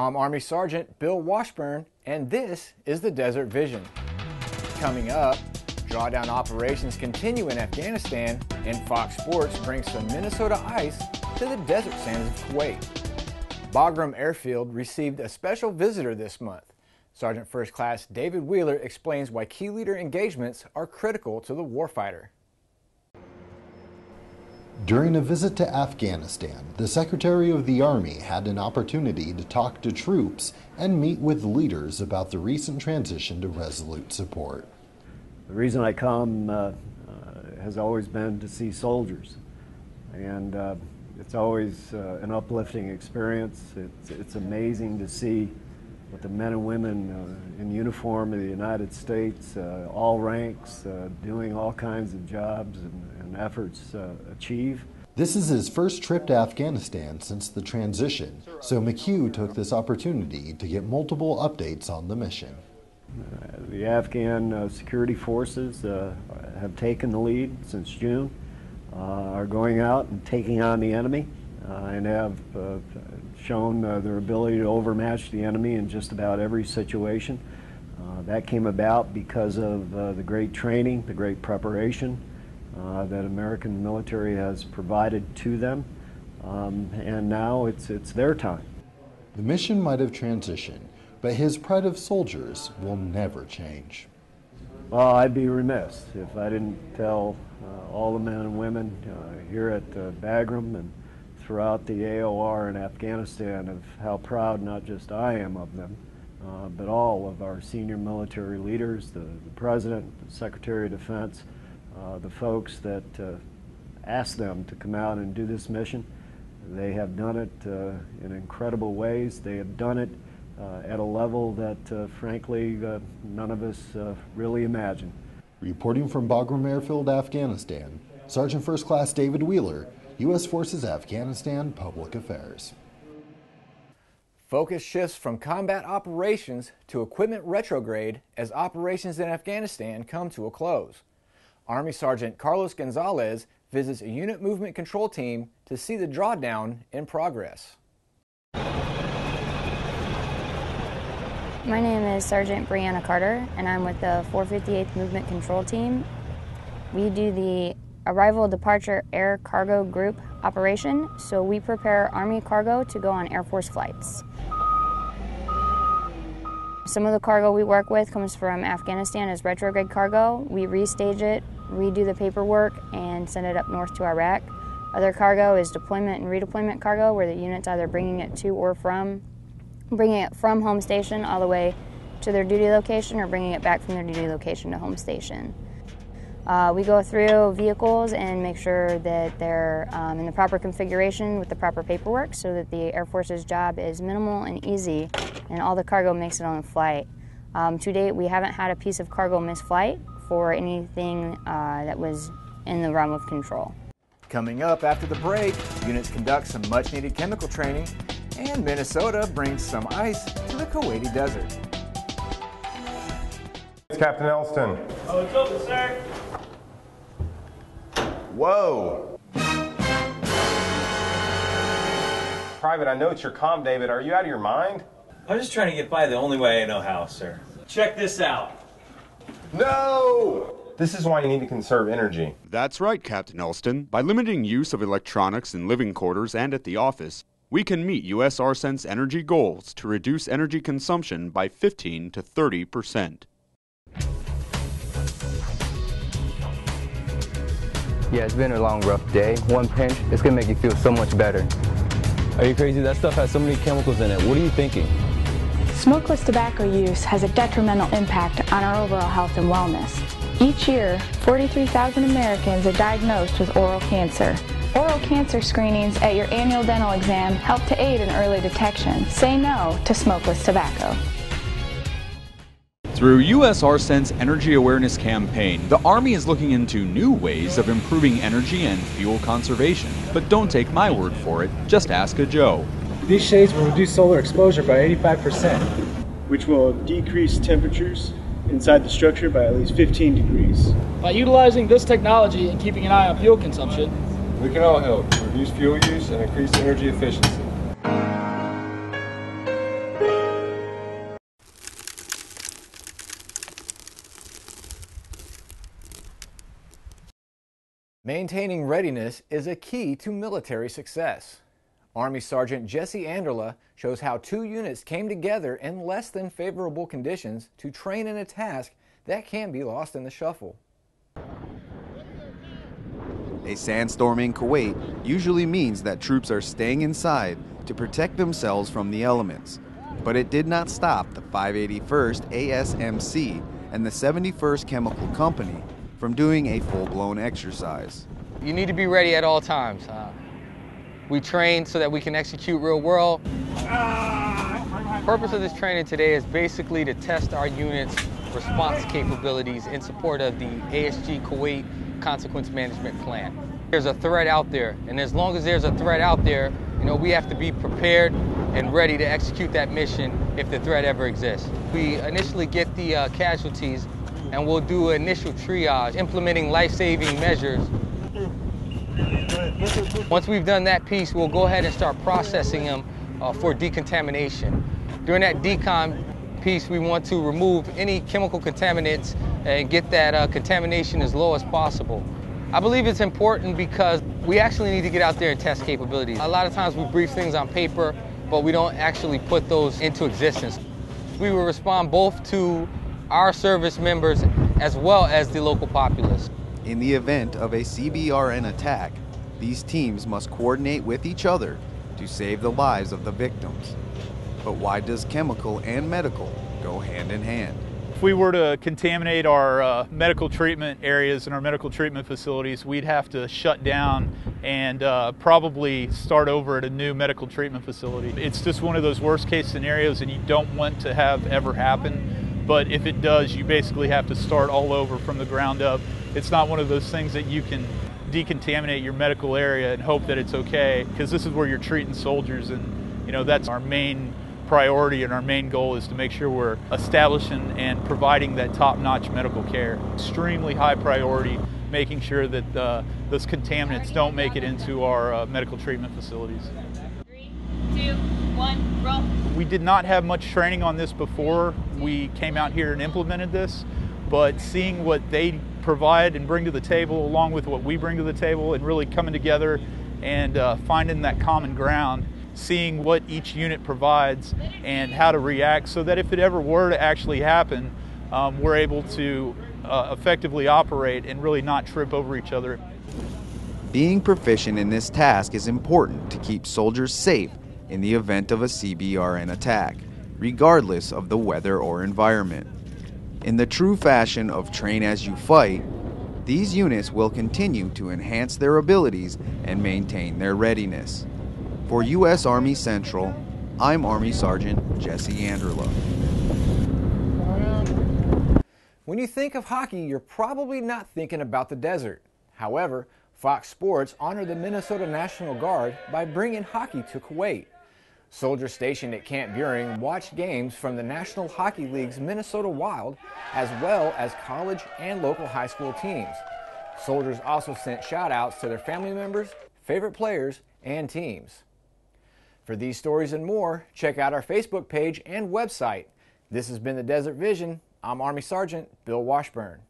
I'm Army Sergeant Bill Washburn, and this is the Desert Vision. Coming up, drawdown operations continue in Afghanistan, and Fox Sports brings some Minnesota ice to the desert sands of Kuwait. Bagram Airfield received a special visitor this month. Sergeant First Class David Wheeler explains why key leader engagements are critical to the warfighter. During a visit to Afghanistan, the Secretary of the Army had an opportunity to talk to troops and meet with leaders about the recent transition to resolute support. The reason I come has always been to see soldiers, and it's always an uplifting experience. It's amazing to see what the men and women in uniform of the United States, all ranks, doing all kinds of jobs and efforts achieve. This is his first trip to Afghanistan since the transition, so McHugh took this opportunity to get multiple updates on the mission. The Afghan security forces have taken the lead since June, are going out and taking on the enemy, and have shown their ability to overmatch the enemy in just about every situation. That came about because of the great training, the great preparation that American military has provided to them, and now it's their time. The mission might have transitioned, but his pride of soldiers will never change. Well, I'd be remiss if I didn't tell all the men and women here at Bagram and throughout the AOR in Afghanistan of how proud not just I am of them, but all of our senior military leaders, the President, the Secretary of Defense, the folks that asked them to come out and do this mission. They have done it in incredible ways. They have done it at a level that, frankly, none of us really imagined. Reporting from Bagram Airfield, Afghanistan, Sergeant First Class David Wheeler, U.S. Forces Afghanistan Public Affairs. Focus shifts from combat operations to equipment retrograde as operations in Afghanistan come to a close. Army Sergeant Carlos Gonzalez visits a unit movement control team to see the drawdown in progress. My name is Sergeant Brianna Carter, and I'm with the 458th Movement Control Team. We do the Arrival Departure Air Cargo Group operation, so we prepare Army cargo to go on Air Force flights. Some of the cargo we work with comes from Afghanistan as retrograde cargo. We restage it, redo the paperwork, and send it up north to Iraq. Other cargo is deployment and redeployment cargo, where the unit's either bringing it to or from, bringing it from home station all the way to their duty location, or bringing it back from their duty location to home station. We go through vehicles and make sure that they're in the proper configuration with the proper paperwork, so that the Air Force's job is minimal and easy, and all the cargo makes it on the flight. To date, we haven't had a piece of cargo miss flight for anything that was in the realm of control. Coming up after the break, units conduct some much-needed chemical training, and Minnesota brings some ice to the Kuwaiti desert. It's Captain Elston. Oh, it's open, sir. Whoa. Private, I know it's your comm, David. Are you out of your mind? I'm just trying to get by the only way I know how, sir. Check this out. No! This is why you need to conserve energy. That's right, Captain Elston. By limiting use of electronics in living quarters and at the office, we can meet U.S. ARCENT's energy goals to reduce energy consumption by 15 to 30%. Yeah, it's been a long, rough day. One pinch, it's gonna make you feel so much better. Are you crazy? That stuff has so many chemicals in it. What are you thinking? Smokeless tobacco use has a detrimental impact on our overall health and wellness. Each year, 43,000 Americans are diagnosed with oral cancer. Oral cancer screenings at your annual dental exam help to aid in early detection. Say no to smokeless tobacco. Through U.S. ARCENT's Energy Awareness Campaign, the Army is looking into new ways of improving energy and fuel conservation. But don't take my word for it, just ask a Joe. These shades will reduce solar exposure by 85%. Which will decrease temperatures inside the structure by at least 15 degrees. By utilizing this technology and keeping an eye on fuel consumption, we can all help reduce fuel use and increase energy efficiency. Maintaining readiness is a key to military success. Army Sergeant Jesse Anderla shows how 2 units came together in less than favorable conditions to train in a task that can be lost in the shuffle. A sandstorm in Kuwait usually means that troops are staying inside to protect themselves from the elements. But it did not stop the 581st ASMC and the 71st Chemical Company from doing a full-blown exercise. You need to be ready at all times. We train so that we can execute real world. The purpose of this training today is basically to test our unit's response capabilities in support of the ASG Kuwait Consequence Management Plan. There's a threat out there, and as long as there's a threat out there, we have to be prepared and ready to execute that mission if the threat ever exists. We initially get the casualties, and we'll do initial triage, implementing life-saving measures. Once we've done that piece, we'll go ahead and start processing them for decontamination. During that decon piece, we want to remove any chemical contaminants and get that contamination as low as possible. I believe it's important because we actually need to get out there and test capabilities. A lot of times we brief things on paper, but we don't actually put those into existence. We will respond both to our service members as well as the local populace. In the event of a CBRN attack, these teams must coordinate with each other to save the lives of the victims. But why does chemical and medical go hand in hand? If we were to contaminate our medical treatment areas and our medical treatment facilities, we'd have to shut down and probably start over at a new medical treatment facility. It's just one of those worst case scenarios and you don't want to have ever happen. But if it does, you basically have to start all over from the ground up. It's not one of those things that you can decontaminate your medical area and hope that it's okay, because this is where you're treating soldiers, and that's our main priority, and our main goal is to make sure we're establishing and providing that top-notch medical care. Extremely high priority, making sure that those contaminants don't make it into our medical treatment facilities. 3, 2, 1, roll. We did not have much training on this before we came out here and implemented this, but seeing what they provide and bring to the table along with what we bring to the table, and really coming together and finding that common ground, seeing what each unit provides and how to react so that if it ever were to actually happen, we're able to effectively operate and really not trip over each other. Being proficient in this task is important to keep soldiers safe in the event of a CBRN attack, regardless of the weather or environment. In the true fashion of train as you fight, these units will continue to enhance their abilities and maintain their readiness. For U.S. Army Central, I'm Army Sergeant Jesse Anderla. When you think of hockey, you're probably not thinking about the desert. However, Fox Sports honored the Minnesota National Guard by bringing hockey to Kuwait. Soldiers stationed at Camp Buring watched games from the National Hockey League's Minnesota Wild, as well as college and local high school teams. Soldiers also sent shout-outs to their family members, favorite players, and teams. For these stories and more, check out our Facebook page and website. This has been the Desert Vision. I'm Army Sergeant Bill Washburn.